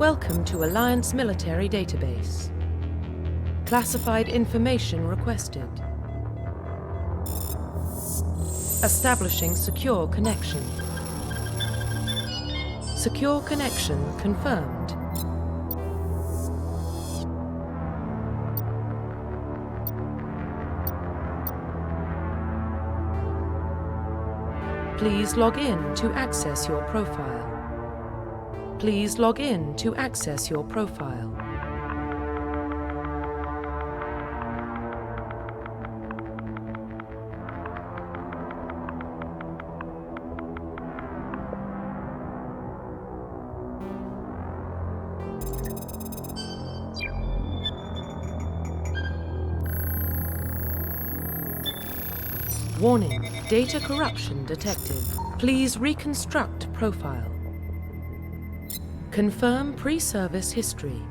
Welcome to Alliance Military Database. Classified information requested. Establishing secure connection. Secure connection confirmed. Please log in to access your profile. Please log in to access your profile. Warning, data corruption detected. Please reconstruct profile. Confirm pre-service history.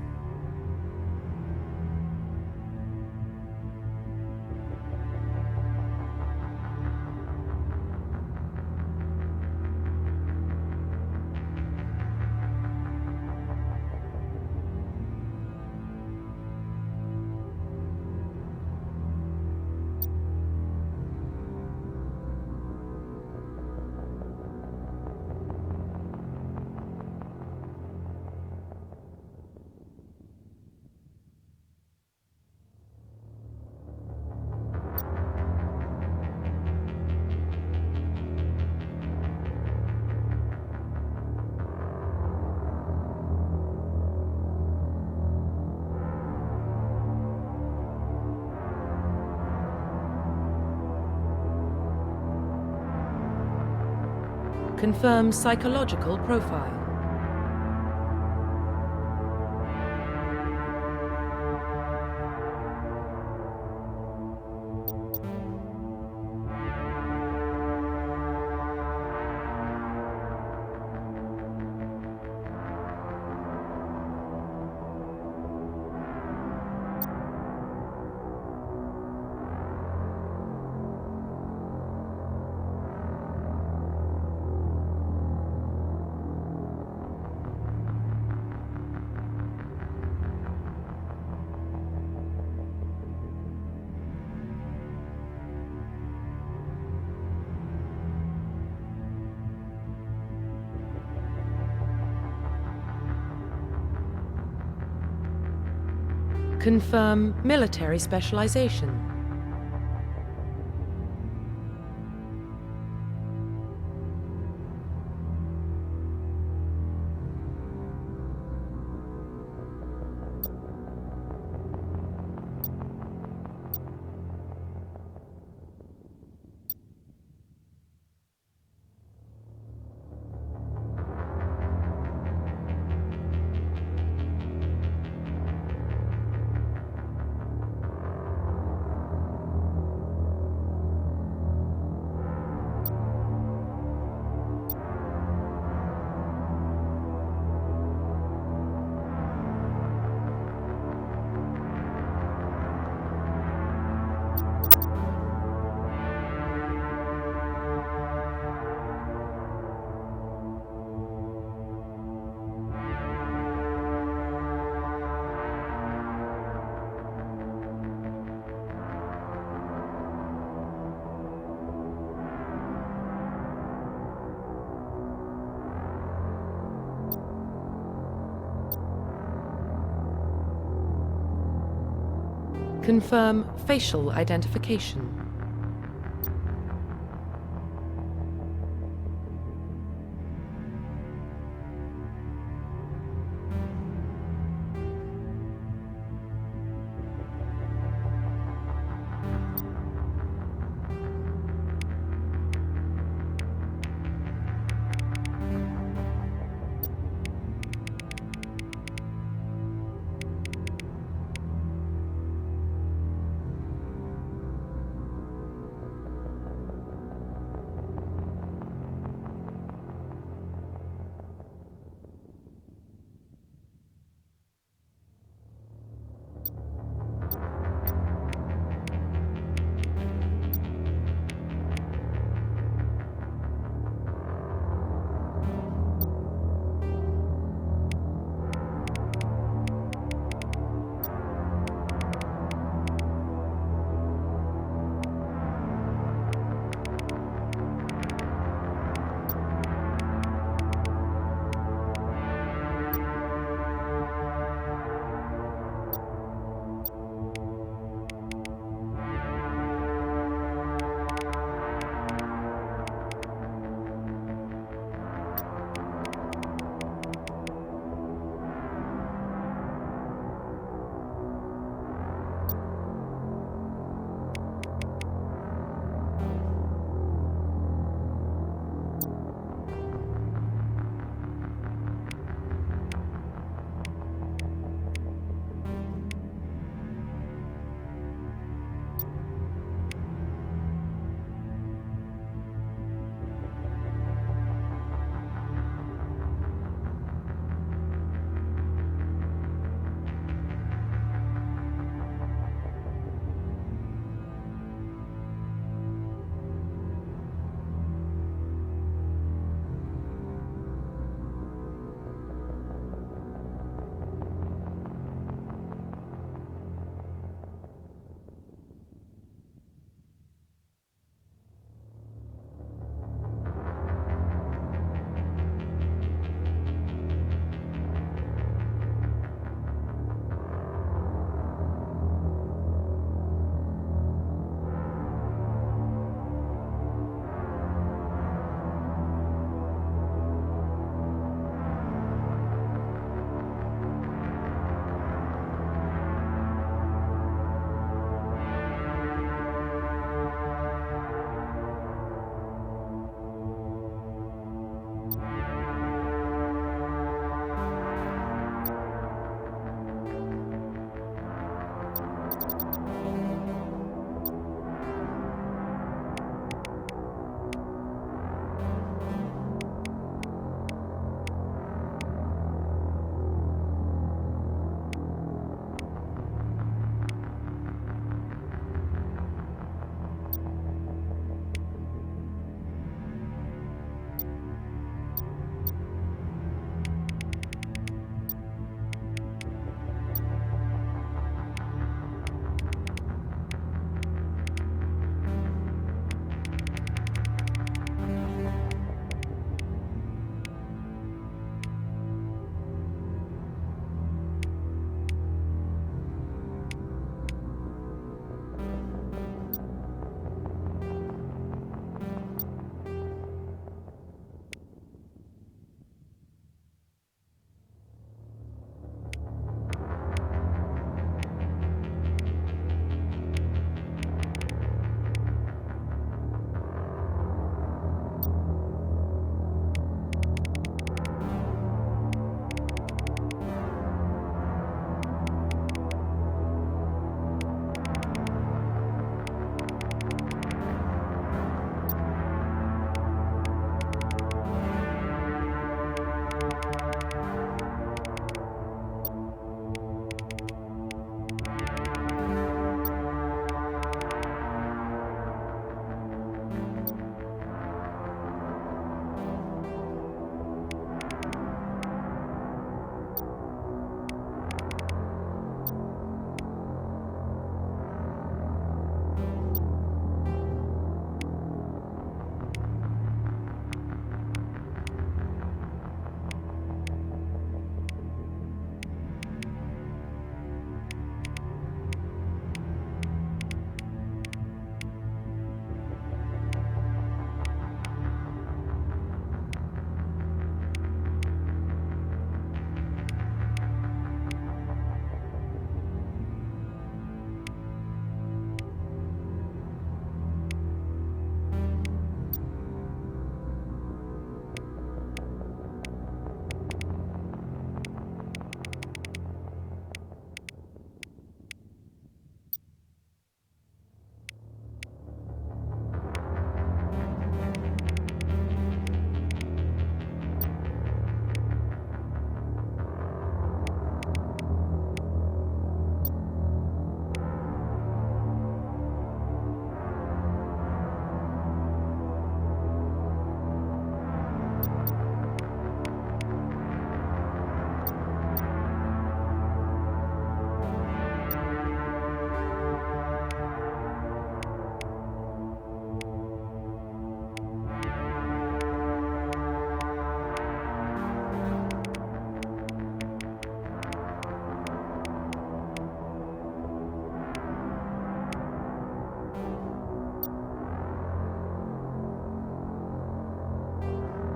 Confirm psychological profile. Confirm military specialization. Confirm facial identification.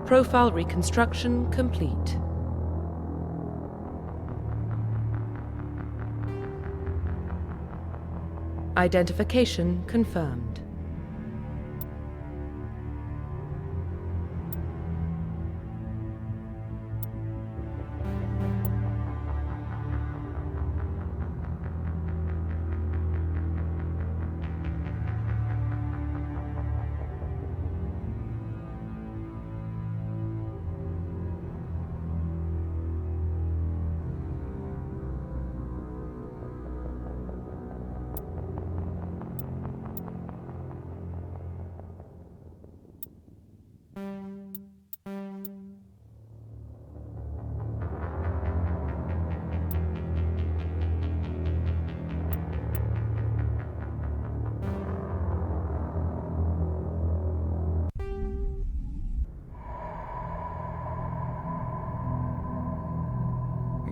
Profile reconstruction complete. Identification confirmed.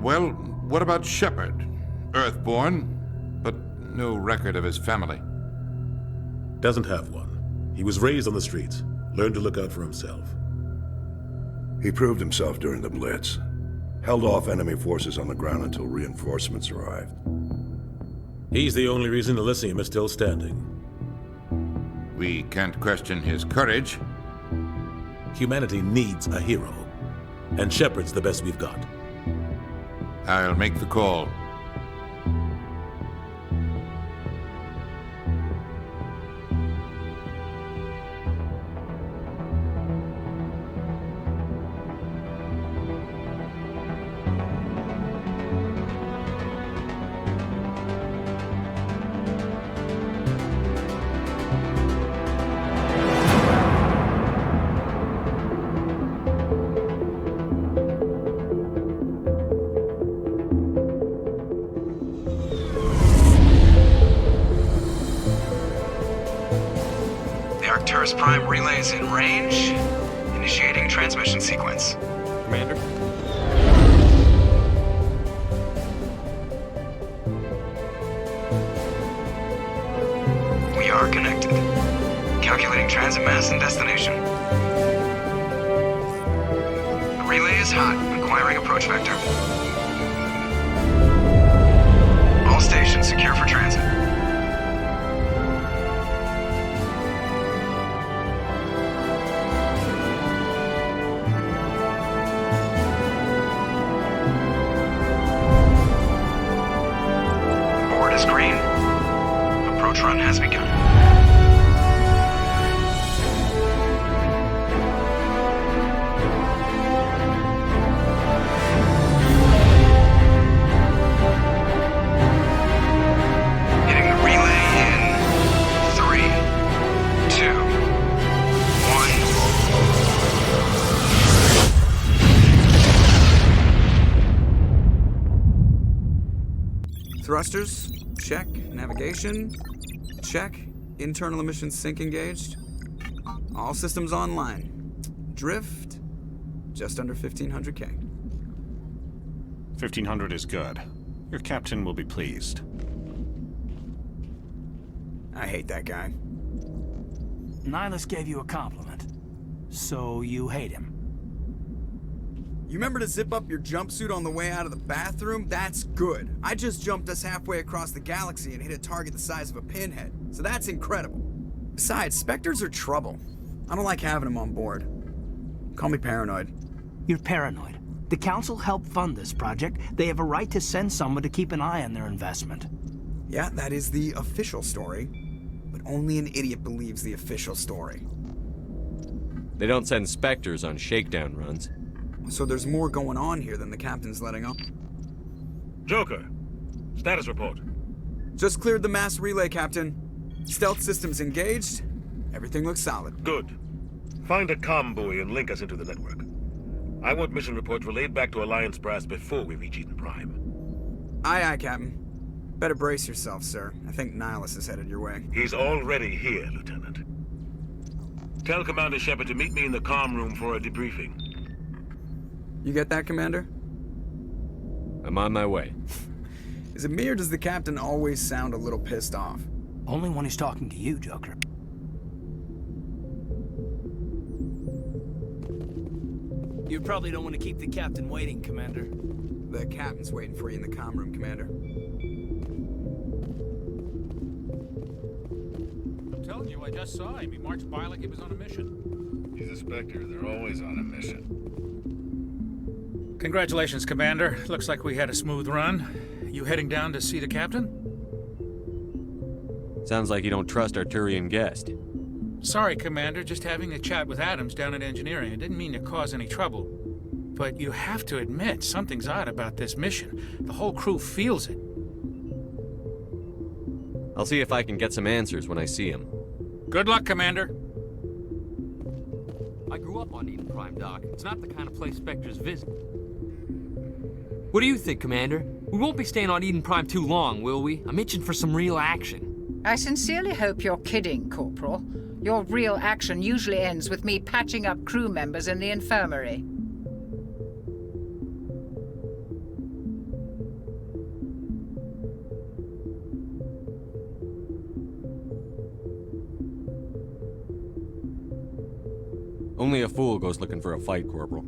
Well, what about Shepard? Earthborn, but no record of his family. Doesn't have one. He was raised on the streets, learned to look out for himself. He proved himself during the Blitz. Held off enemy forces on the ground until reinforcements arrived. He's the only reason Elysium is still standing. We can't question his courage. Humanity needs a hero, and Shepard's the best we've got. I'll make the call. Turris Prime relays in range. Initiating transmission sequence. Commander? We are connected. Calculating transit mass and destination. The relay is hot, acquiring approach vector. All stations secure for transit. Board is green. Approach run has begun. Hitting the relay in 3, 2, 1. Thrusters, check. Navigation, check. Internal emissions sync engaged. All systems online. Drift, just under 1,500K. 1,500 is good. Your captain will be pleased. I hate that guy. Nihilus gave you a compliment. So you hate him. You remember to zip up your jumpsuit on the way out of the bathroom? That's good. I just jumped us halfway across the galaxy and hit a target the size of a pinhead. So that's incredible. Besides, Spectres are trouble. I don't like having them on board. Call me paranoid. You're paranoid. The Council helped fund this project. They have a right to send someone to keep an eye on their investment. Yeah, that is the official story. But only an idiot believes the official story. They don't send Spectres on shakedown runs. So there's more going on here than the captain's letting on. Joker, status report. Just cleared the mass relay, Captain. Stealth systems engaged. Everything looks solid. Good. Find a comm buoy and link us into the network. I want mission reports relayed back to Alliance brass before we reach Eden Prime. Aye, aye, Captain. Better brace yourself, sir. I think Nihilus is headed your way. He's already here, Lieutenant. Tell Commander Shepard to meet me in the comm room for a debriefing. You get that, Commander? I'm on my way. Is it me or does the captain always sound a little pissed off? Only when he's talking to you, Joker. You probably don't want to keep the captain waiting, Commander. The captain's waiting for you in the comm room, Commander. I'm telling you, I just saw him. He marched by like he was on a mission. He's a Spectre. They're always on a mission. Congratulations, Commander. Looks like we had a smooth run. You heading down to see the captain? Sounds like you don't trust Arturian guest. Sorry, Commander. Just having a chat with Adams down at engineering. I didn't mean to cause any trouble. But you have to admit, something's odd about this mission. The whole crew feels it. I'll see if I can get some answers when I see him. Good luck, Commander. I grew up on Eden Prime, Doc. It's not the kind of place Spectres visit. What do you think, Commander? We won't be staying on Eden Prime too long, will we? I'm itching for some real action. I sincerely hope you're kidding, Corporal. Your real action usually ends with me patching up crew members in the infirmary. Only a fool goes looking for a fight, Corporal.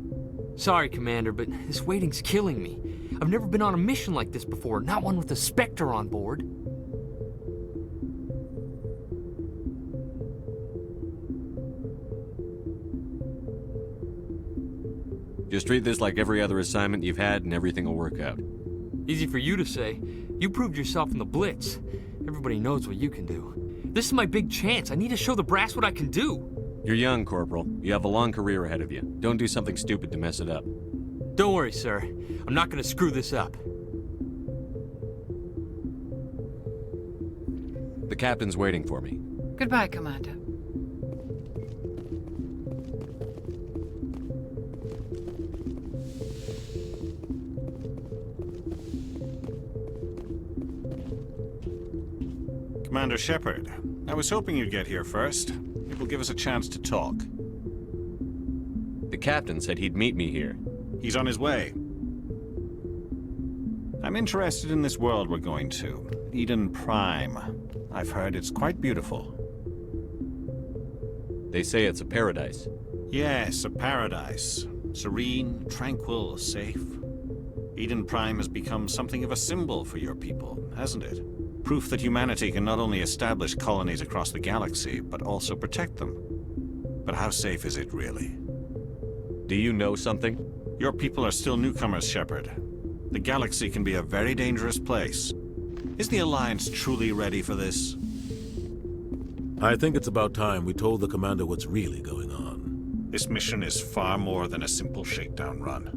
Sorry, Commander, but this waiting's killing me. I've never been on a mission like this before, not one with a Spectre on board. Just treat this like every other assignment you've had and everything will work out. Easy for you to say. You proved yourself in the Blitz. Everybody knows what you can do. This is my big chance. I need to show the brass what I can do. You're young, Corporal. You have a long career ahead of you. Don't do something stupid to mess it up. Don't worry, sir. I'm not gonna screw this up. The captain's waiting for me. Goodbye, Commander. Commander Shepard, I was hoping you'd get here first. It will give us a chance to talk. The captain said he'd meet me here. He's on his way. I'm interested in this world we're going to. Eden Prime. I've heard it's quite beautiful. They say it's a paradise. Yes, a paradise. Serene, tranquil, safe. Eden Prime has become something of a symbol for your people, hasn't it? Proof that humanity can not only establish colonies across the galaxy, but also protect them. But how safe is it, really? Do you know something? Your people are still newcomers, Shepard. The galaxy can be a very dangerous place. Is the Alliance truly ready for this? I think it's about time we told the Commander what's really going on. This mission is far more than a simple shakedown run.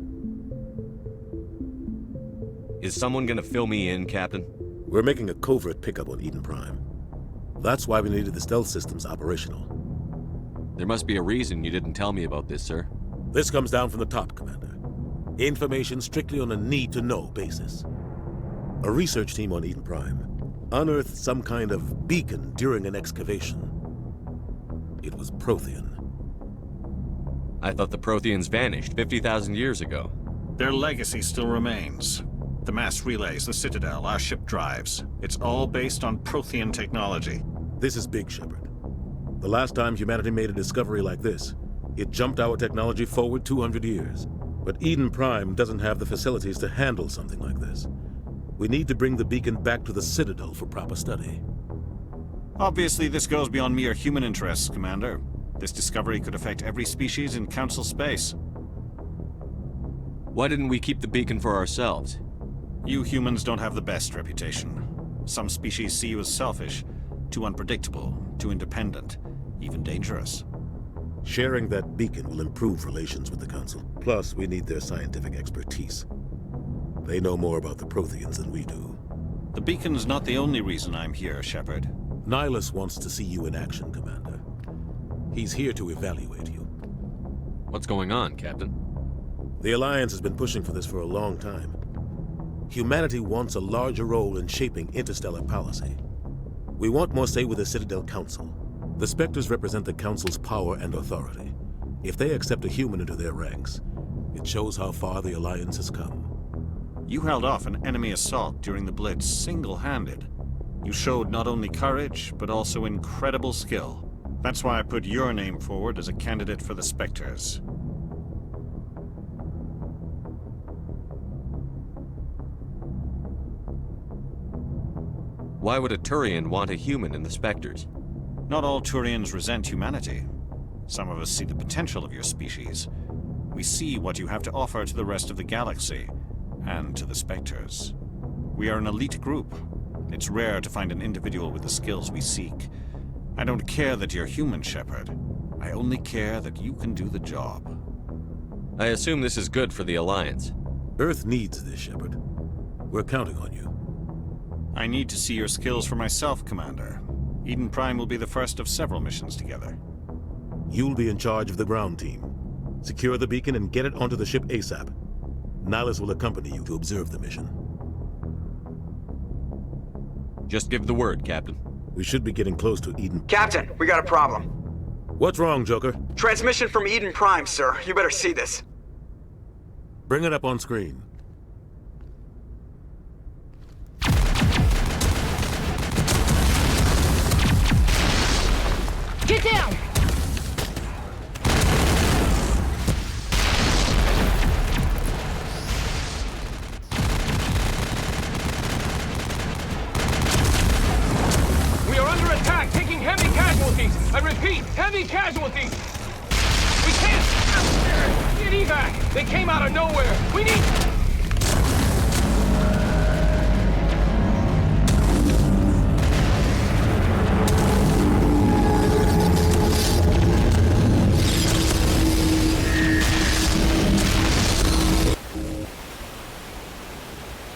Is someone gonna fill me in, Captain? We're making a covert pickup on Eden Prime. That's why we needed the stealth systems operational. There must be a reason you didn't tell me about this, sir. This comes down from the top, Commander. Information strictly on a need-to-know basis. A research team on Eden Prime unearthed some kind of beacon during an excavation. It was Prothean. I thought the Protheans vanished 50,000 years ago. Their legacy still remains. The mass relays, the Citadel, our ship drives. It's all based on Prothean technology. This is big, Shepard. The last time humanity made a discovery like this, it jumped our technology forward 200 years. But Eden Prime doesn't have the facilities to handle something like this. We need to bring the beacon back to the Citadel for proper study. Obviously, this goes beyond mere human interests, Commander. This discovery could affect every species in Council space. Why didn't we keep the beacon for ourselves? You humans don't have the best reputation. Some species see you as selfish, too unpredictable, too independent, even dangerous. Sharing that beacon will improve relations with the Council. Plus, we need their scientific expertise. They know more about the Protheans than we do. The beacon's not the only reason I'm here, Shepard. Nihilus wants to see you in action, Commander. He's here to evaluate you. What's going on, Captain? The Alliance has been pushing for this for a long time. Humanity wants a larger role in shaping interstellar policy. We want more say with the Citadel Council. The Spectres represent the Council's power and authority. If they accept a human into their ranks, it shows how far the Alliance has come. You held off an enemy assault during the Blitz single-handed. You showed not only courage, but also incredible skill. That's why I put your name forward as a candidate for the Spectres. Why would a Turian want a human in the Spectres? Not all Turians resent humanity. Some of us see the potential of your species. We see what you have to offer to the rest of the galaxy, and to the Spectres. We are an elite group. It's rare to find an individual with the skills we seek. I don't care that you're human, Shepard. I only care that you can do the job. I assume this is good for the Alliance. Earth needs this, Shepard. We're counting on you. I need to see your skills for myself, Commander. Eden Prime will be the first of several missions together. You'll be in charge of the ground team. Secure the beacon and get it onto the ship ASAP. Nihilus will accompany you to observe the mission. Just give the word, Captain. We should be getting close to Eden. Captain, we got a problem. What's wrong, Joker? Transmission from Eden Prime, sir. You better see this. Bring it up on screen. Get down! We are under attack, taking heavy casualties. I repeat, heavy casualties. We can't get evac. They came out of nowhere. We need...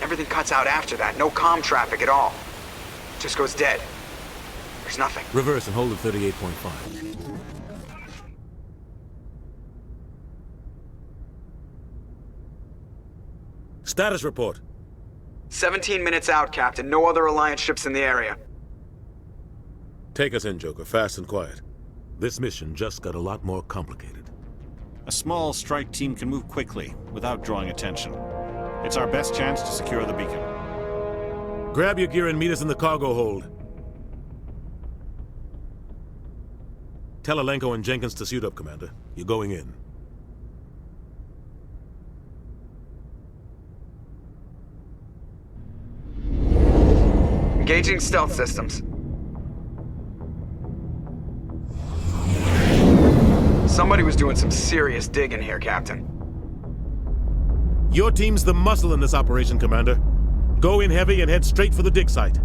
Everything cuts out after that. No comm traffic at all. Just goes dead. There's nothing. Reverse and hold at 38.5. Status report. 17 minutes out, Captain. No other Alliance ships in the area. Take us in, Joker. Fast and quiet. This mission just got a lot more complicated. A small strike team can move quickly, without drawing attention. It's our best chance to secure the beacon. Grab your gear and meet us in the cargo hold. Tell Alenko and Jenkins to suit up, Commander. You're going in. Engaging stealth systems. Somebody was doing some serious digging here, Captain. Your team's the muscle in this operation, Commander. Go in heavy and head straight for the dig site.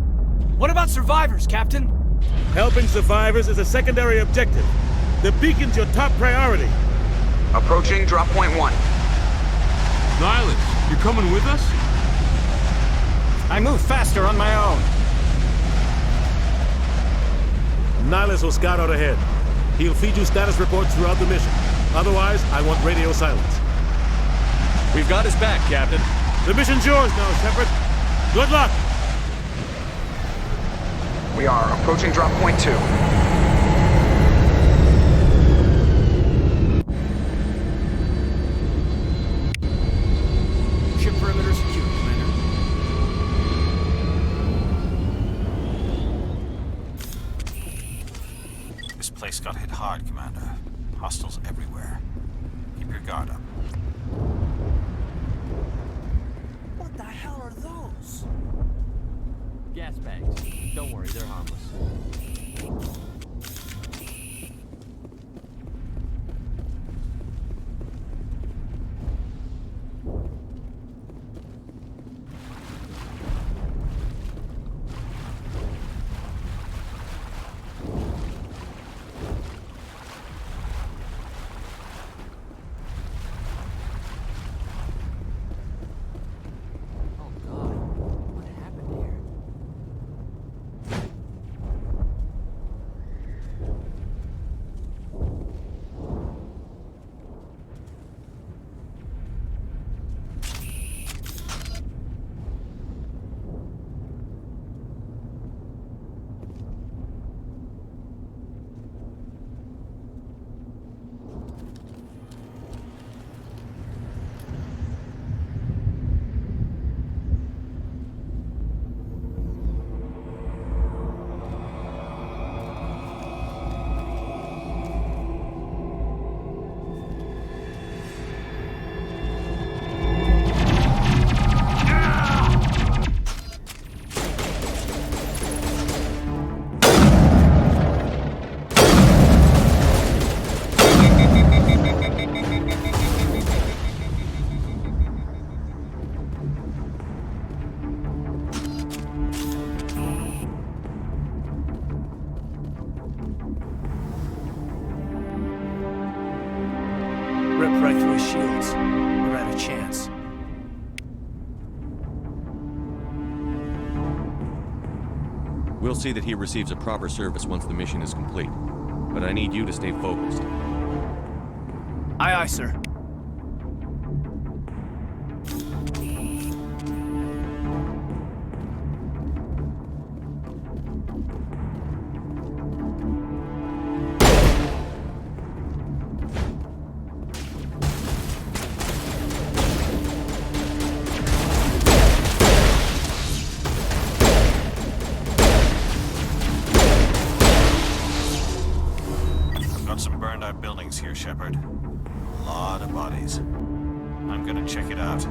What about survivors, Captain? Helping survivors is a secondary objective. The beacon's your top priority. Approaching drop point 1. Nihilus, you're coming with us? I move faster on my own. Nihilus will scout out ahead. He'll feed you status reports throughout the mission. Otherwise, I want radio silence. We've got his back, Captain. The mission's yours now, Shepard. Good luck! We are approaching drop point 2. Ship perimeter secure, Commander. This place got hit hard, Commander. Hostiles everywhere. Keep your guard up. What the hell are those? Gas bags. Don't worry, they're harmless. Ripped right through his shields. Never had a chance. We'll see that he receives a proper service once the mission is complete. But I need you to stay focused. Aye, aye, sir. Buildings here, Shepard. A lot of bodies. I'm gonna check it out.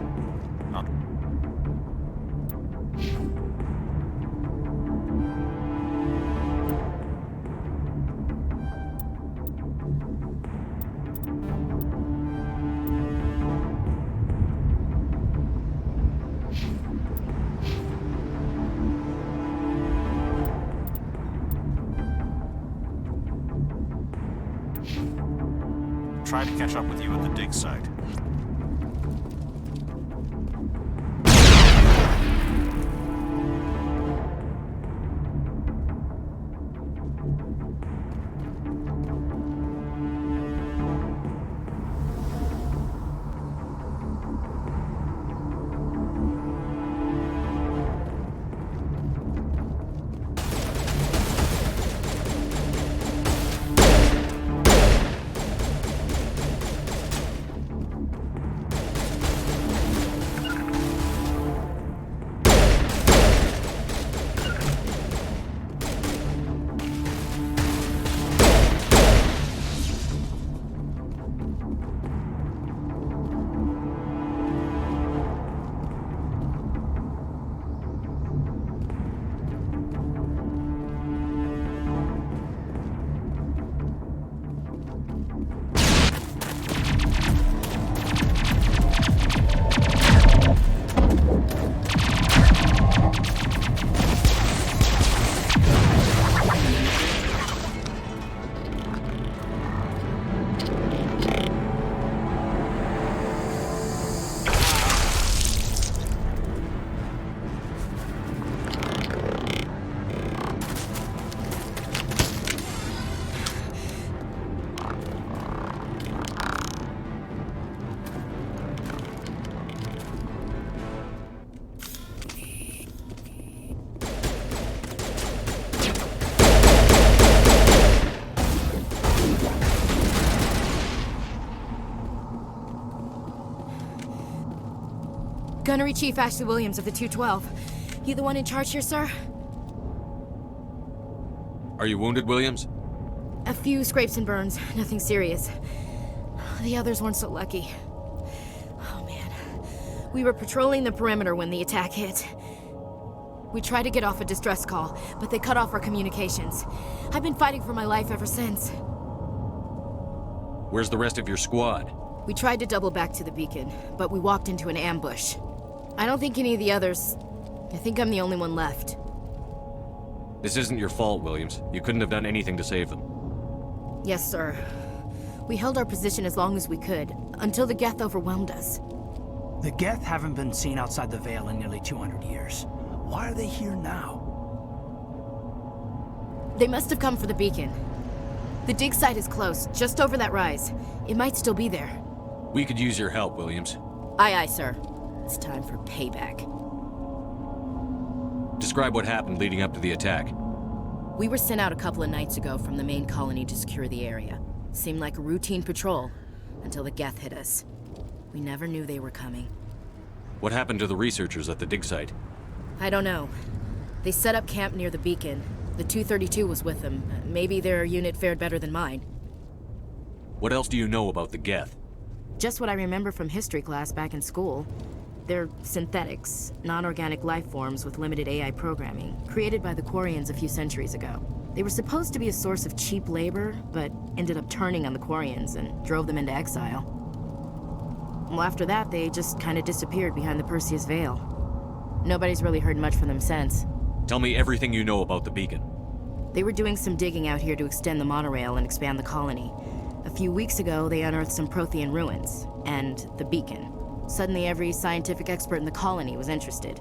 Try to catch up with you at the dig site. Gunnery Chief Ashley Williams of the 212. You the one in charge here, sir? Are you wounded, Williams? A few scrapes and burns, nothing serious. The others weren't so lucky. Oh man. We were patrolling the perimeter when the attack hit. We tried to get off a distress call, but they cut off our communications. I've been fighting for my life ever since. Where's the rest of your squad? We tried to double back to the beacon, but we walked into an ambush. I don't think any of the others... I think I'm the only one left. This isn't your fault, Williams. You couldn't have done anything to save them. Yes, sir. We held our position as long as we could, until the Geth overwhelmed us. The Geth haven't been seen outside the Veil in nearly 200 years. Why are they here now? They must have come for the beacon. The dig site is close, just over that rise. It might still be there. We could use your help, Williams. Aye, aye, sir. It's time for payback. Describe what happened leading up to the attack. We were sent out a couple of nights ago from the main colony to secure the area. Seemed like a routine patrol, until the Geth hit us. We never knew they were coming. What happened to the researchers at the dig site? I don't know. They set up camp near the beacon. The 232 was with them. Maybe their unit fared better than mine. What else do you know about the Geth? Just what I remember from history class back in school. They're synthetics, non-organic life forms with limited AI programming, created by the Quarians a few centuries ago. They were supposed to be a source of cheap labor, but ended up turning on the Quarians and drove them into exile. Well, after that, they just kind of disappeared behind the Perseus Veil. Nobody's really heard much from them since. Tell me everything you know about the beacon. They were doing some digging out here to extend the monorail and expand the colony. A few weeks ago, they unearthed some Prothean ruins, and the beacon. Suddenly, every scientific expert in the colony was interested.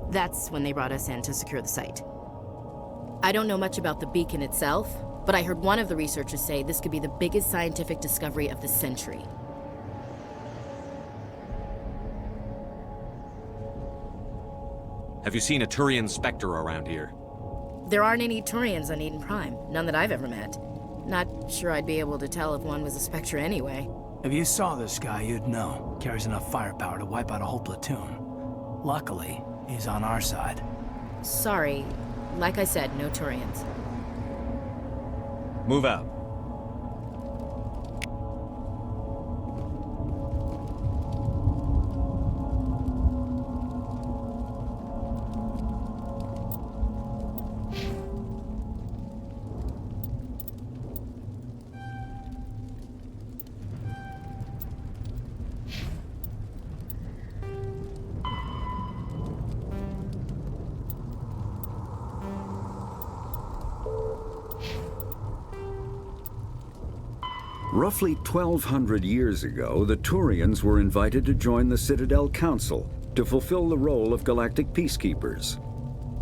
That's when they brought us in to secure the site. I don't know much about the beacon itself, but I heard one of the researchers say this could be the biggest scientific discovery of the century. Have you seen a Turian Spectre around here? There aren't any Turians on Eden Prime, none that I've ever met. Not sure I'd be able to tell if one was a Spectre anyway. If you saw this guy, you'd know. Carries enough firepower to wipe out a whole platoon. Luckily, he's on our side. Sorry. Like I said, no Turians. Move out. Roughly 1,200 years ago, the Turians were invited to join the Citadel Council to fulfill the role of galactic peacekeepers.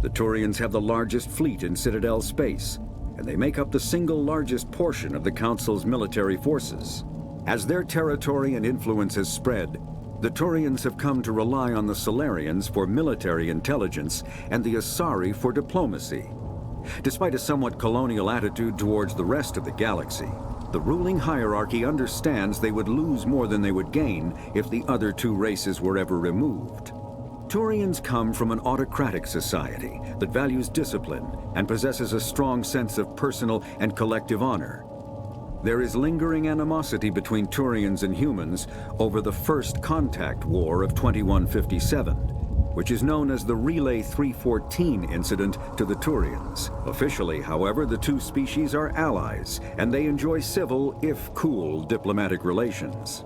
The Turians have the largest fleet in Citadel space, and they make up the single largest portion of the Council's military forces. As their territory and influence has spread, the Turians have come to rely on the Solarians for military intelligence and the Asari for diplomacy. Despite a somewhat colonial attitude towards the rest of the galaxy, the ruling hierarchy understands they would lose more than they would gain if the other two races were ever removed. Turians come from an autocratic society that values discipline and possesses a strong sense of personal and collective honor. There is lingering animosity between Turians and humans over the First Contact War of 2157, which is known as the Relay 314 incident to the Turians. Officially, however, the two species are allies, and they enjoy civil, if cool, diplomatic relations.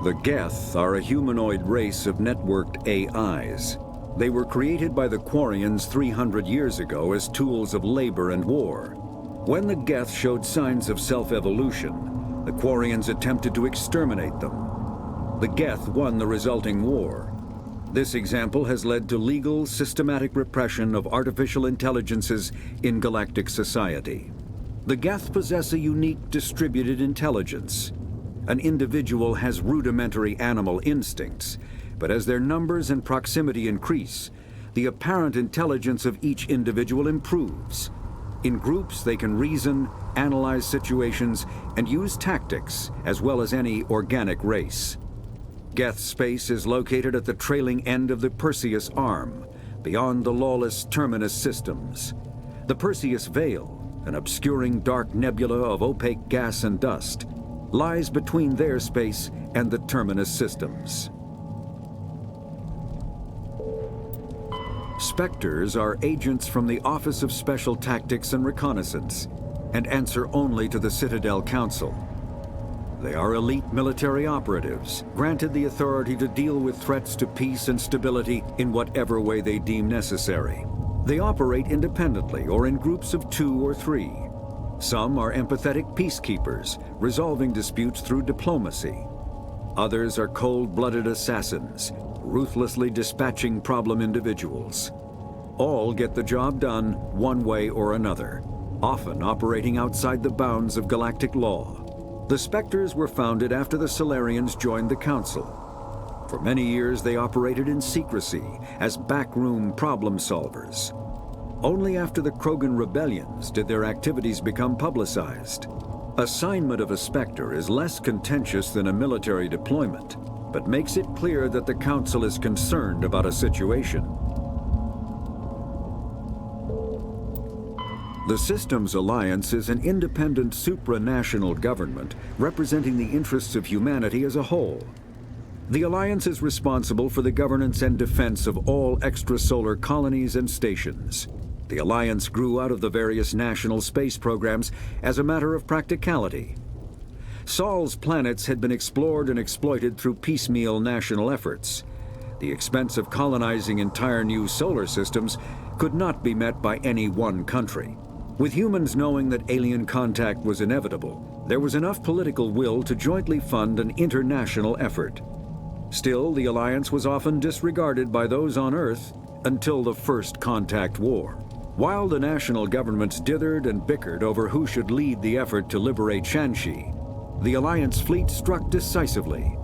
The Geth are a humanoid race of networked AIs. They were created by the Quarians 300 years ago as tools of labor and war. When the Geth showed signs of self-evolution, the Quarians attempted to exterminate them. The Geth won the resulting war. This example has led to legal, systematic repression of artificial intelligences in galactic society. The Geth possess a unique distributed intelligence. An individual has rudimentary animal instincts, but as their numbers and proximity increase, the apparent intelligence of each individual improves. In groups, they can reason, analyze situations, and use tactics, as well as any organic race. Geth space is located at the trailing end of the Perseus Arm, beyond the lawless Terminus systems. The Perseus Veil, an obscuring dark nebula of opaque gas and dust, lies between their space and the Terminus systems. Spectres are agents from the Office of Special Tactics and Reconnaissance, and answer only to the Citadel Council. They are elite military operatives, granted the authority to deal with threats to peace and stability in whatever way they deem necessary. They operate independently or in groups of 2 or 3. Some are empathetic peacekeepers, resolving disputes through diplomacy. Others are cold-blooded assassins, ruthlessly dispatching problem individuals. All get the job done one way or another, often operating outside the bounds of galactic law. The Spectres were founded after the Solarians joined the Council. For many years, they operated in secrecy as backroom problem solvers. Only after the Krogan rebellions did their activities become publicized. Assignment of a Spectre is less contentious than a military deployment, but makes it clear that the Council is concerned about a situation. The Systems Alliance is an independent supranational government representing the interests of humanity as a whole. The Alliance is responsible for the governance and defense of all extrasolar colonies and stations. The Alliance grew out of the various national space programs as a matter of practicality. Sol's planets had been explored and exploited through piecemeal national efforts. The expense of colonizing entire new solar systems could not be met by any one country. With humans knowing that alien contact was inevitable, there was enough political will to jointly fund an international effort. Still, the Alliance was often disregarded by those on Earth until the First Contact War. While the national governments dithered and bickered over who should lead the effort to liberate Shanxi, the Alliance fleet struck decisively.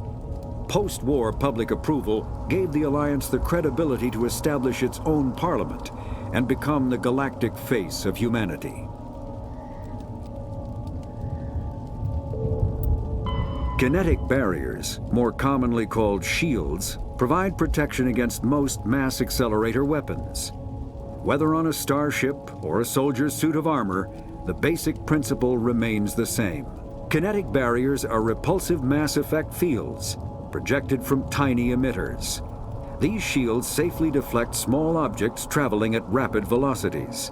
Post-war public approval gave the Alliance the credibility to establish its own parliament and become the galactic face of humanity. Kinetic barriers, more commonly called shields, provide protection against most mass accelerator weapons. Whether on a starship or a soldier's suit of armor, the basic principle remains the same. Kinetic barriers are repulsive mass-effect fields, projected from tiny emitters. These shields safely deflect small objects traveling at rapid velocities.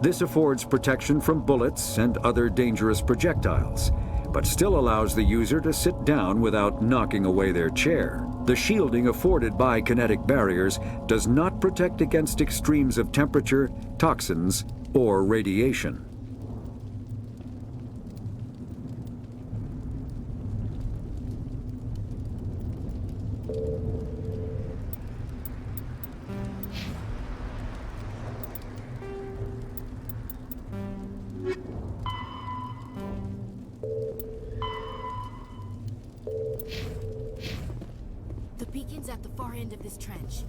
This affords protection from bullets and other dangerous projectiles, but still allows the user to sit down without knocking away their chair. The shielding afforded by kinetic barriers does not protect against extremes of temperature, toxins, or radiation. The beacon's at the far end of this trench.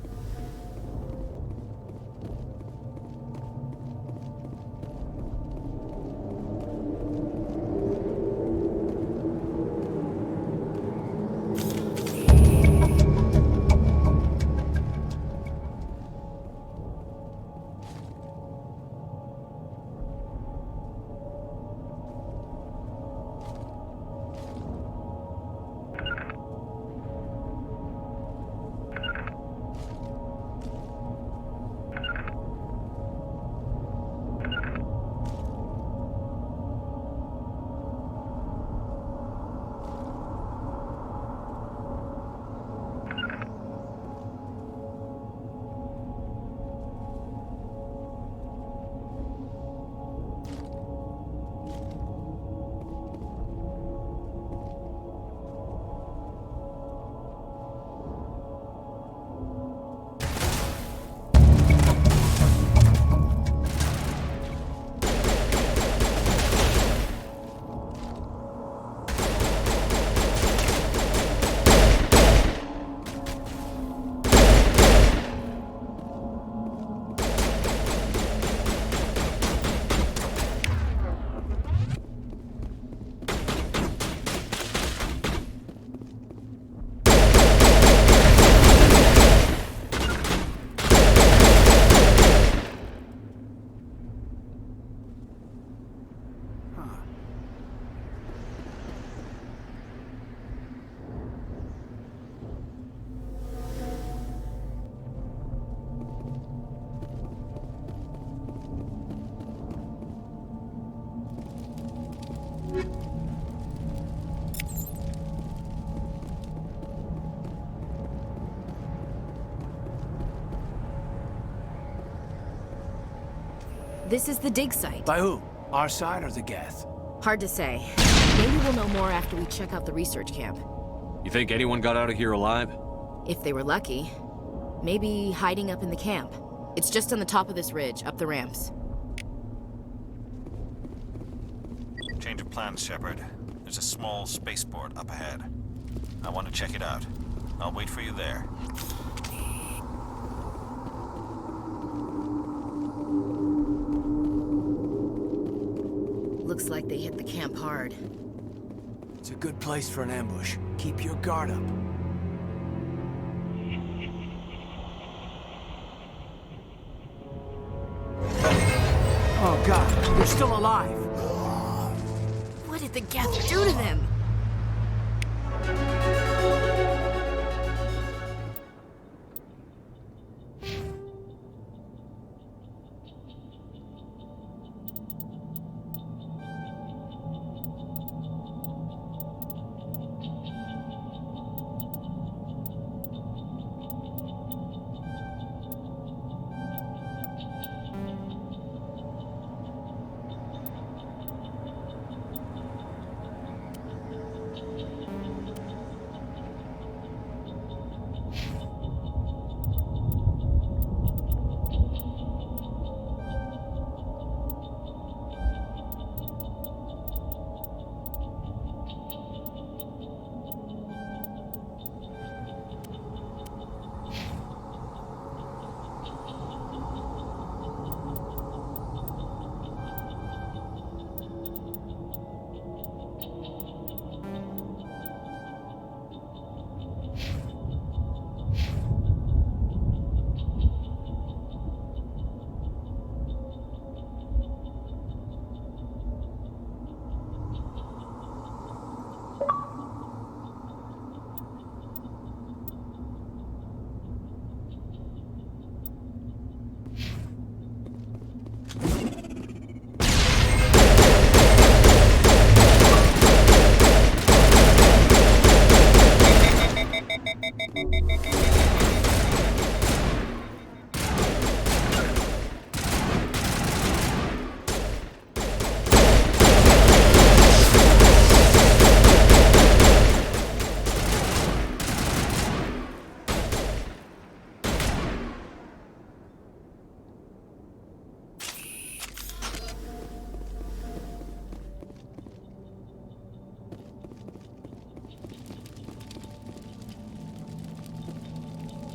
This is the dig site. By who? Our side or the Geth? Hard to say. Maybe we'll know more after we check out the research camp. You think anyone got out of here alive? If they were lucky. Maybe hiding up in the camp. It's just on the top of this ridge, up the ramps. Change of plans, Shepard. There's a small spaceport up ahead. I want to check it out. I'll wait for you there. Looks like they hit the camp hard. It's a good place for an ambush. Keep your guard up. Oh god, they're still alive! What did the Geth do to them?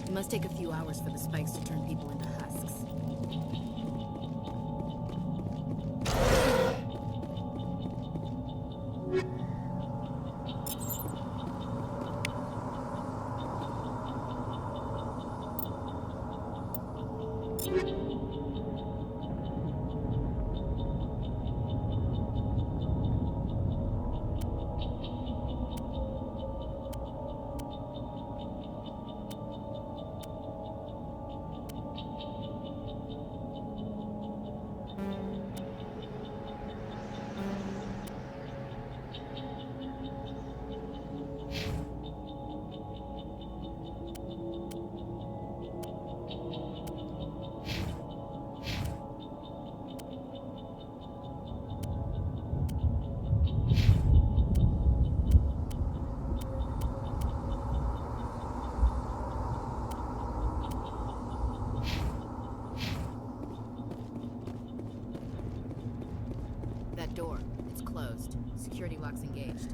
It must take a few hours for the spikes to turn people into husks. That door, it's closed. Security lock's engaged.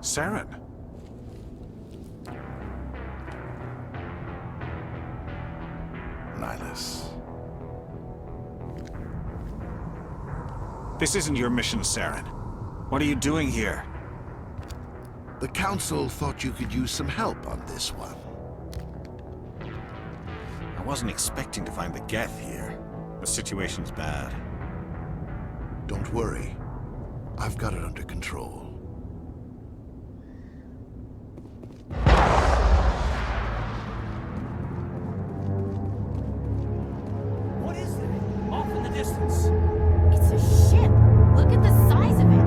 Saren. Nihilus. This isn't your mission, Saren. What are you doing here? The Council thought you could use some help on this one. I wasn't expecting to find the Geth here. The situation's bad. Don't worry. I've got it under control. What is that? Off in the distance. It's a ship. Look at the size of it.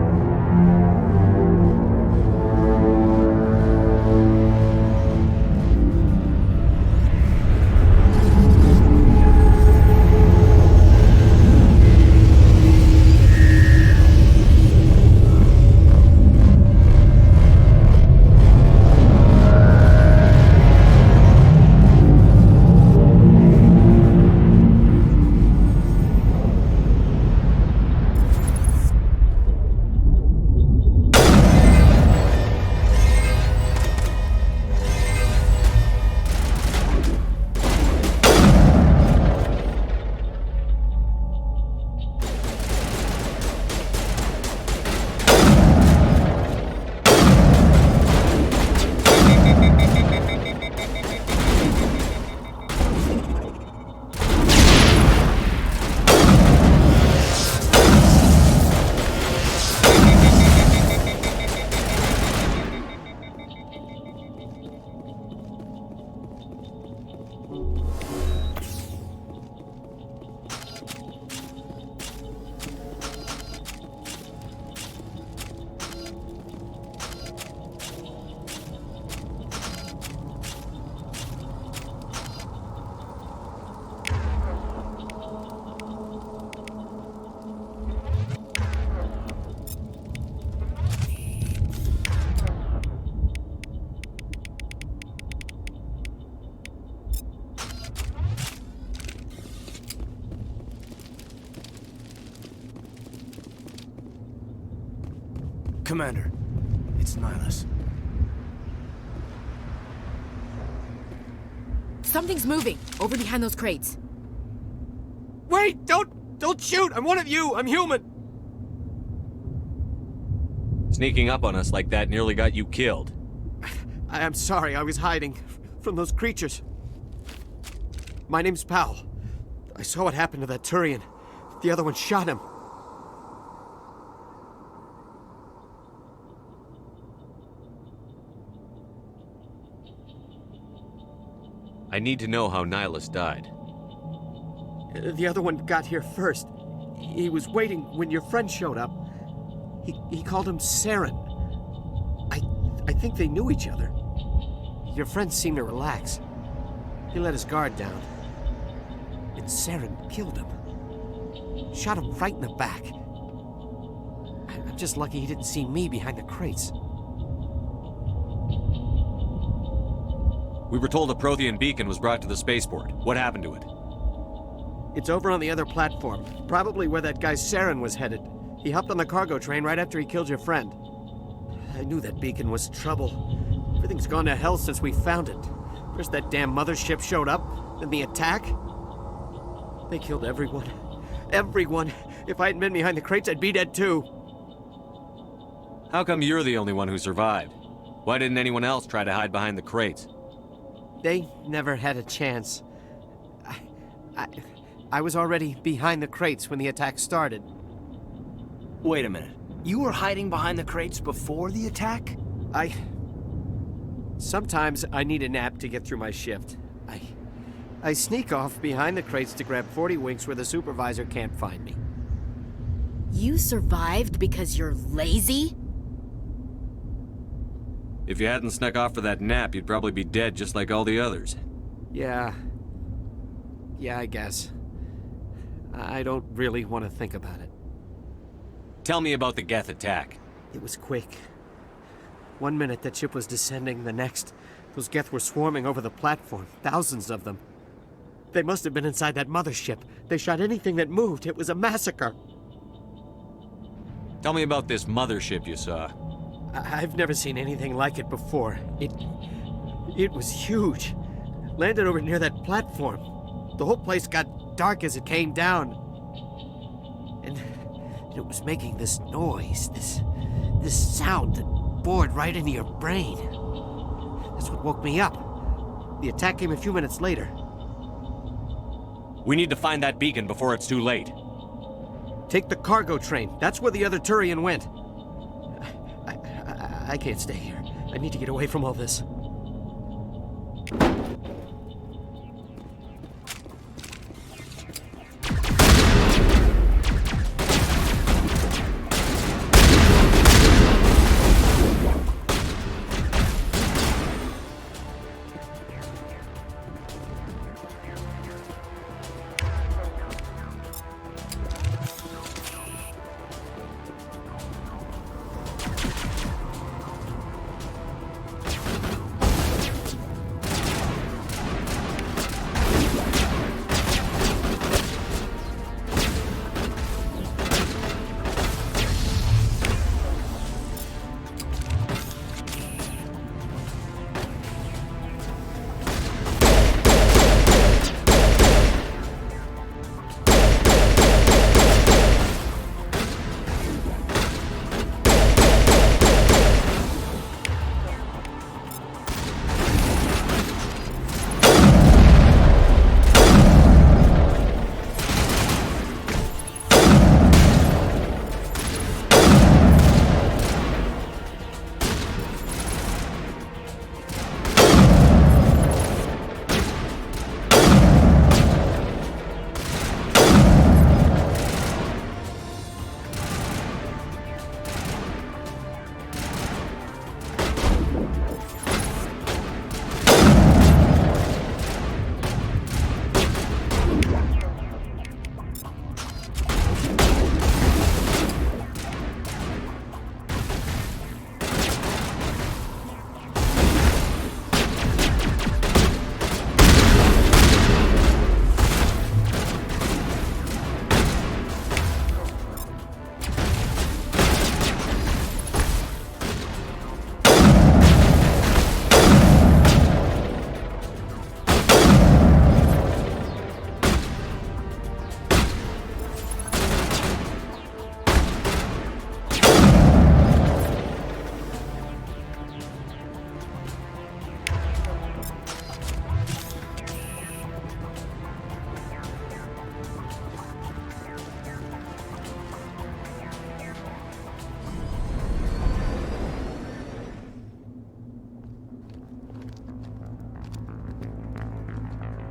Commander, it's Nihilus. Something's moving over behind those crates. Wait! Don't shoot! I'm one of you! I'm human! Sneaking up on us like that nearly got you killed. I'm sorry, I was hiding from those creatures. My name's Powell. I saw what happened to that Turian. The other one shot him. I need to know how Nihilus died. The other one got here first. He was waiting when your friend showed up. He called him Saren. I think they knew each other. Your friend seemed to relax. He let his guard down. And Saren killed him. Shot him right in the back. I'm just lucky he didn't see me behind the crates. We were told a Prothean beacon was brought to the spaceport. What happened to it? It's over on the other platform. Probably where that guy Saren was headed. He hopped on the cargo train right after he killed your friend. I knew that beacon was trouble. Everything's gone to hell since we found it. First that damn mothership showed up, then the attack. They killed everyone. Everyone. If I hadn't been behind the crates, I'd be dead too. How come you're the only one who survived? Why didn't anyone else try to hide behind the crates? They never had a chance. I was already behind the crates when the attack started. Wait a minute. You were hiding behind the crates before the attack? Sometimes I need a nap to get through my shift. I sneak off behind the crates to grab 40 winks where the supervisor can't find me. You survived because you're lazy? If you hadn't snuck off for that nap, you'd probably be dead just like all the others. Yeah, I guess. I don't really want to think about it. Tell me about the Geth attack. It was quick. 1 minute that ship was descending, the next, those Geth were swarming over the platform, thousands of them. They must have been inside that mothership. They shot anything that moved. It was a massacre. Tell me about this mothership you saw. I've never seen anything like it before. It was huge. Landed over near that platform. The whole place got dark as it came down. And it was making this noise, this sound that bored right into your brain. That's what woke me up. The attack came a few minutes later. We need to find that beacon before it's too late. Take the cargo train. That's where the other Turian went. I can't stay here. I need to get away from all this.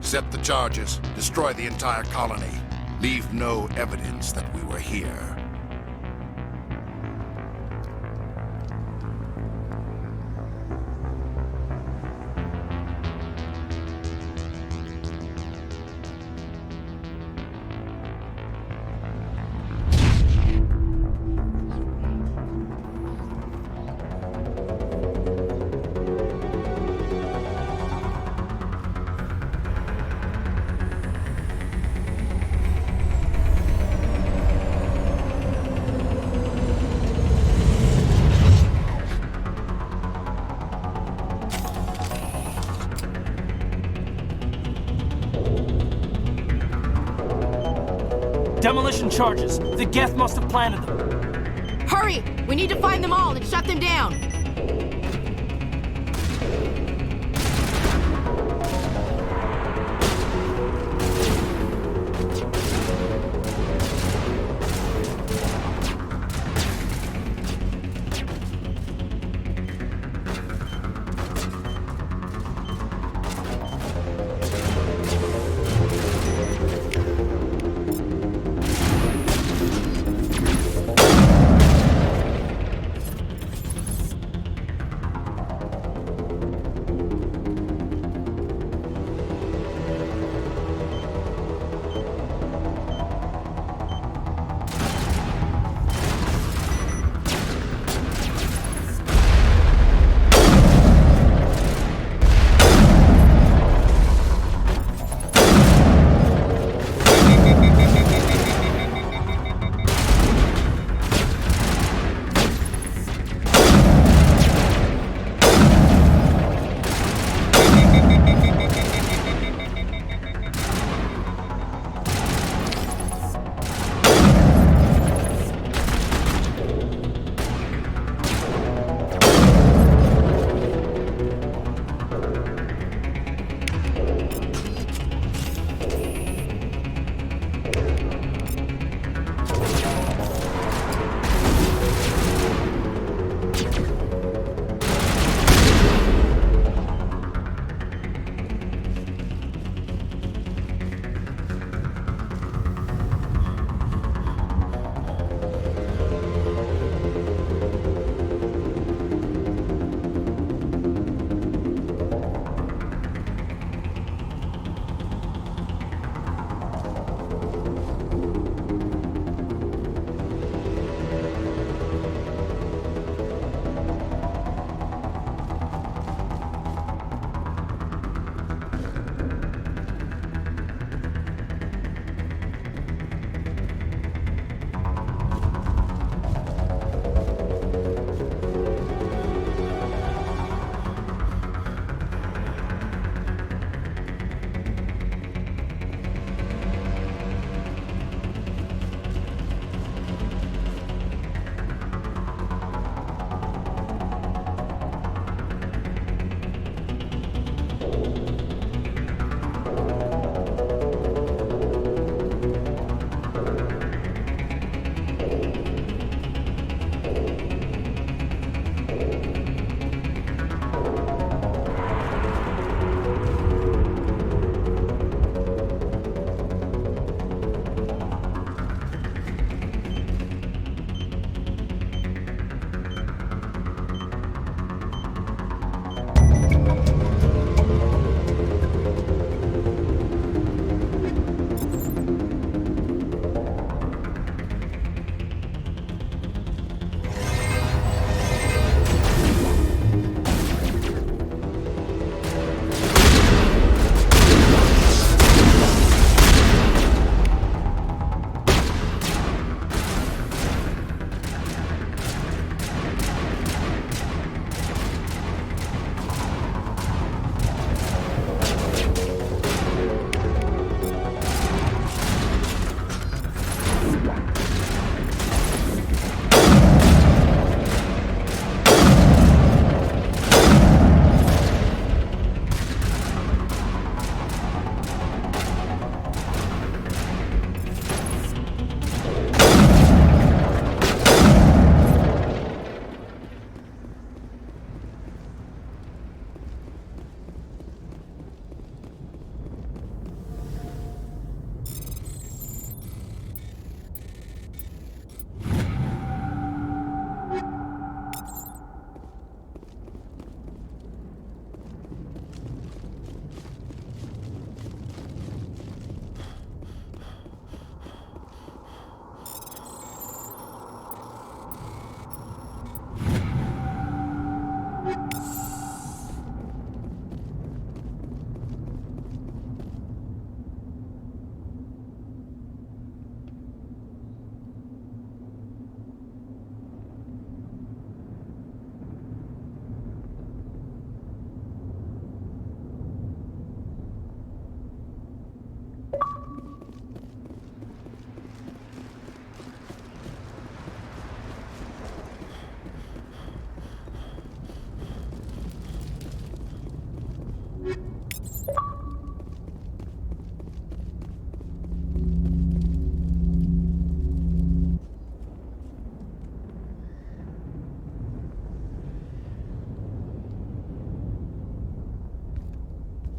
Set the charges. Destroy the entire colony. Leave no evidence that we were here. Demolition charges. The Geth must have planted them. Hurry! We need to find them all and shut them down.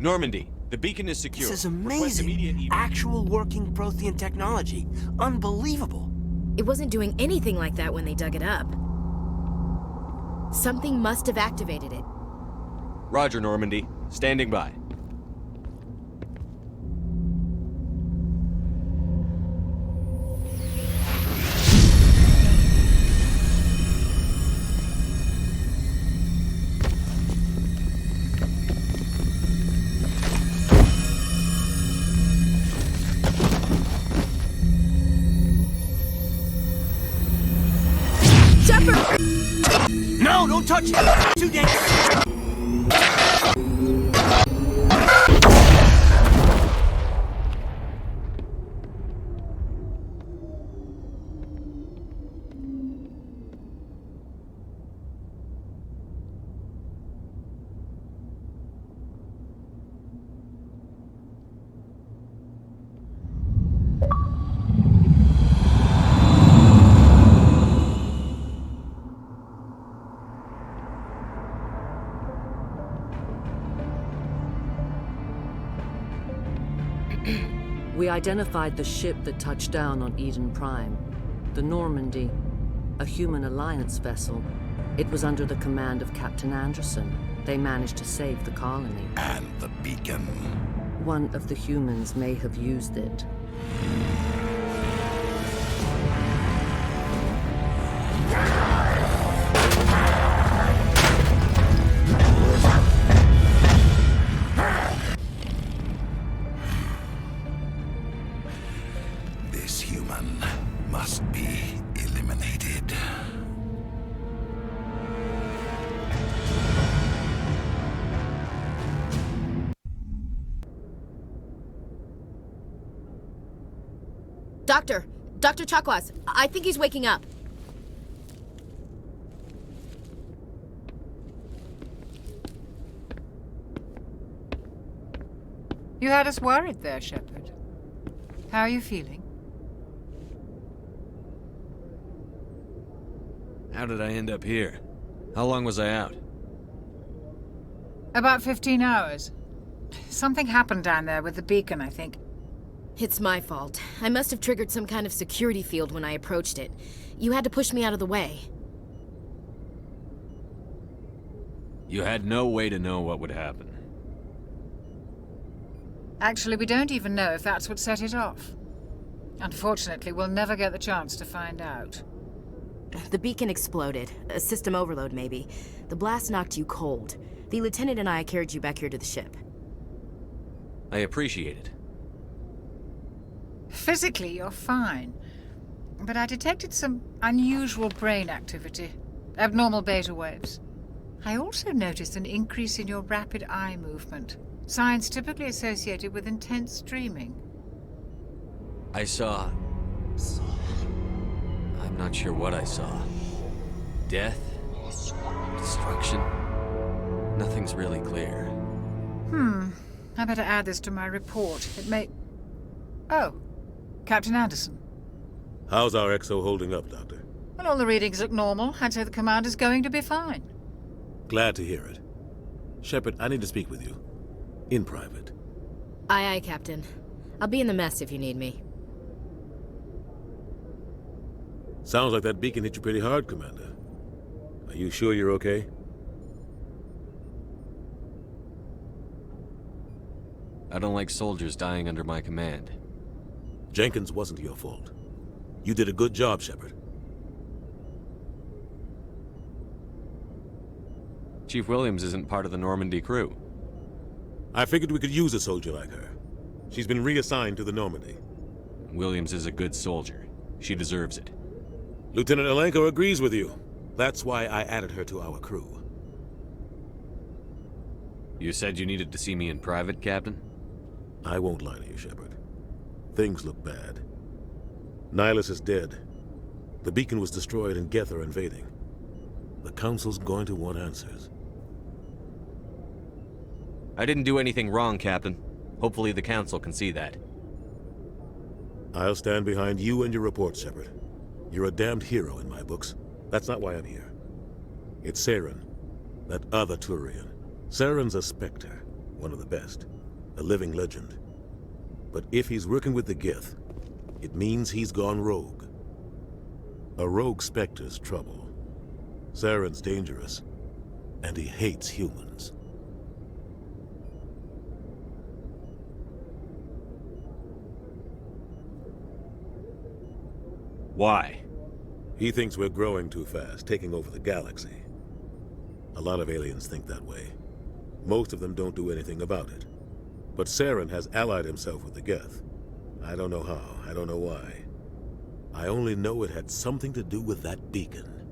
Normandy, the beacon is secure. This is Request immediate amazing. Actual working Prothean technology. Unbelievable. It wasn't doing anything like that when they dug it up. Something must have activated it. Roger, Normandy. Standing by. No, don't touch it! Too dangerous! We identified the ship that touched down on Eden Prime, the Normandy, a human alliance vessel. It was under the command of Captain Anderson. They managed to save the colony. And the beacon. One of the humans may have used it. This human must be eliminated. Dr. Chakwas, I think he's waking up. You had us worried there, Shepard. How are you feeling? How did I end up here? How long was I out? About 15 hours. Something happened down there with the beacon, I think. It's my fault. I must have triggered some kind of security field when I approached it. You had to push me out of the way. You had no way to know what would happen. Actually, we don't even know if that's what set it off. Unfortunately, we'll never get the chance to find out. The beacon exploded. A system overload, maybe. The blast knocked you cold. The lieutenant and I carried you back here to the ship. I appreciate it. Physically, you're fine. But I detected some unusual brain activity. Abnormal beta waves. I also noticed an increase in your rapid eye movement. Signs typically associated with intense dreaming. I saw... I'm not sure what I saw. Death? Destruction? Nothing's really clear. I better add this to my report. It may... Oh, Captain Anderson. How's our XO holding up, Doctor? Well, all the readings look normal. I'd say the commander's going to be fine. Glad to hear it. Shepard, I need to speak with you. In private. Aye, aye, Captain. I'll be in the mess if you need me. Sounds like that beacon hit you pretty hard, Commander. Are you sure you're okay? I don't like soldiers dying under my command. Jenkins wasn't your fault. You did a good job, Shepard. Chief Williams isn't part of the Normandy crew. I figured we could use a soldier like her. She's been reassigned to the Normandy. Williams is a good soldier. She deserves it. Lieutenant Alenko agrees with you. That's why I added her to our crew. You said you needed to see me in private, Captain? I won't lie to you, Shepard. Things look bad. Nihilus is dead. The beacon was destroyed and Geth are invading. The Council's going to want answers. I didn't do anything wrong, Captain. Hopefully the Council can see that. I'll stand behind you and your report, Shepard. You're a damned hero in my books. That's not why I'm here. It's Saren, that other Turian. Saren's a Spectre, one of the best. A living legend. But if he's working with the Geth, it means he's gone rogue. A rogue Spectre's trouble. Saren's dangerous, and he hates humans. Why? He thinks we're growing too fast, taking over the galaxy. A lot of aliens think that way. Most of them don't do anything about it. But Saren has allied himself with the Geth. I don't know how, I don't know why. I only know it had something to do with that beacon.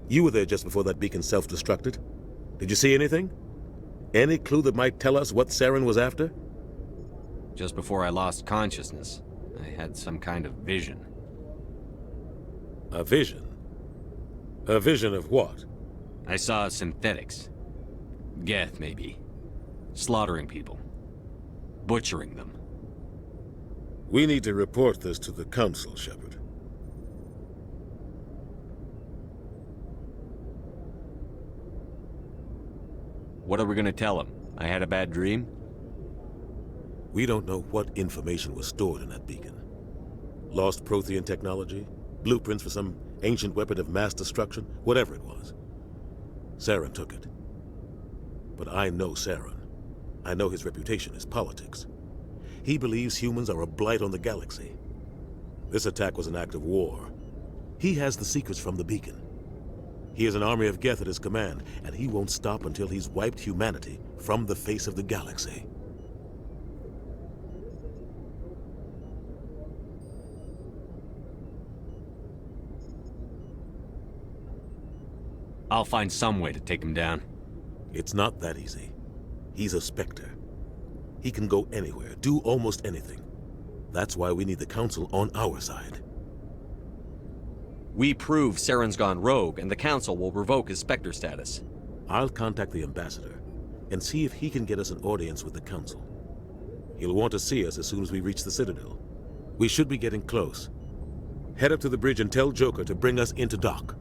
You were there just before that beacon self-destructed. Did you see anything? Any clue that might tell us what Saren was after? Just before I lost consciousness, I had some kind of vision. A vision? A vision of what? I saw synthetics. Geth, maybe. Slaughtering people. Butchering them. We need to report this to the Council, Shepard. What are we gonna tell him? I had a bad dream? We don't know what information was stored in that beacon. Lost Prothean technology? Blueprints for some ancient weapon of mass destruction? Whatever it was. Saren took it. But I know Saren. I know his reputation is politics. He believes humans are a blight on the galaxy. This attack was an act of war. He has the secrets from the beacon. He has an army of Geth at his command, and he won't stop until he's wiped humanity from the face of the galaxy. I'll find some way to take him down. It's not that easy. He's a Spectre. He can go anywhere, do almost anything. That's why we need the Council on our side. We prove Saren's gone rogue, and the Council will revoke his Spectre status. I'll contact the Ambassador and see if he can get us an audience with the Council. He'll want to see us as soon as we reach the Citadel. We should be getting close. Head up to the bridge and tell Joker to bring us into dock.